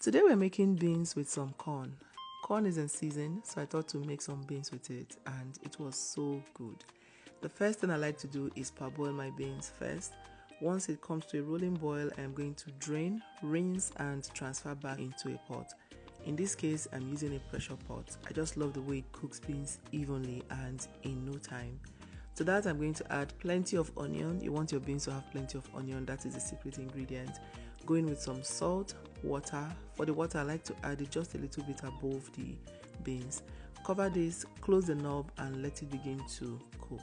Today we're making beans with some corn. Corn is in season, so I thought to make some beans with it, and it was so good. The first thing I like to do is parboil my beans first. Once it comes to a rolling boil, I'm going to drain, rinse and transfer back into a pot. In this case, I'm using a pressure pot. I just love the way it cooks beans evenly and in no time. To that, I'm going to add plenty of onion. You want your beans to have plenty of onion, that is the secret ingredient. Going with some salt, water. For the water, I like to add it just a little bit above the beans. Cover this, close the knob and let it begin to cook.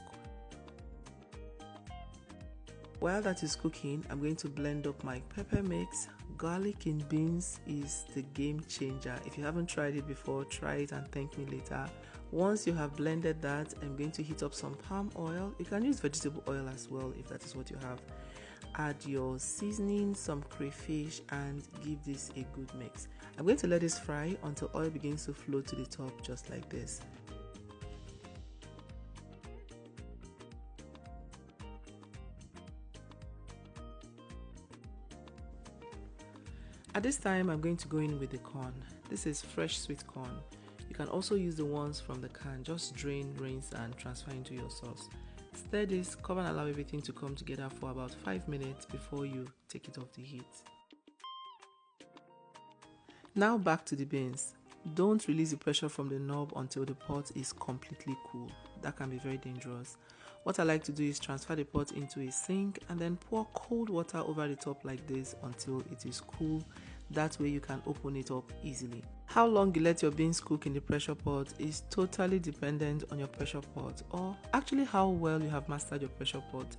While that is cooking, I'm going to blend up my pepper mix. Garlic in beans is the game changer. If you haven't tried it before, try it and thank me later. Once you have blended that, I'm going to heat up some palm oil. You can use vegetable oil as well if that is what you have. Add your seasoning, some crayfish and give this a good mix. I'm going to let this fry until oil begins to flow to the top just like this. At this time, I'm going to go in with the corn. This is fresh sweet corn. You can also use the ones from the can. Just drain, rinse and transfer into your sauce. Stir this, cover and allow everything to come together for about 5 minutes before you take it off the heat. Now back to the beans. Don't release the pressure from the knob until the pot is completely cool. That can be very dangerous. What I like to do is transfer the pot into a sink and then pour cold water over the top like this until it is cool. That way you can open it up easily. How long you let your beans cook in the pressure pot is totally dependent on your pressure pot, or actually how well you have mastered your pressure pot.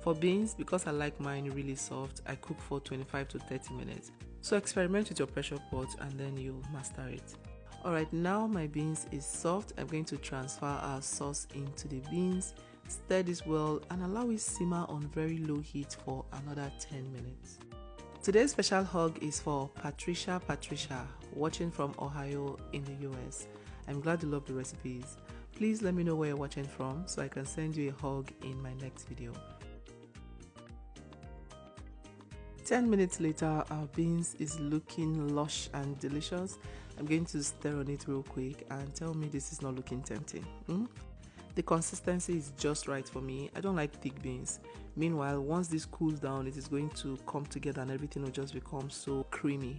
For beans, because I like mine really soft, I cook for 25 to 30 minutes. So experiment with your pressure pot and then you'll master it. Alright, now my beans is soft. I'm going to transfer our sauce into the beans. Stir this well and allow it simmer on very low heat for another 10 minutes. Today's special hug is for Patricia, watching from Ohio in the US. I'm glad you love the recipes. Please let me know where you're watching from so I can send you a hug in my next video. 10 minutes later, our beans is looking lush and delicious. I'm going to stir on it real quick and tell me this is not looking tempting. The consistency is just right for me. I don't like thick beans. Meanwhile, once this cools down, it is going to come together and everything will just become so creamy,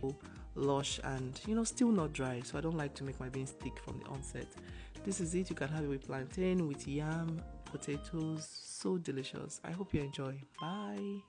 lush and still not dry. So I don't like to make my beans thick from the onset. This is it. You can have it with plantain, with yam, potatoes. So delicious. I hope you enjoy. Bye.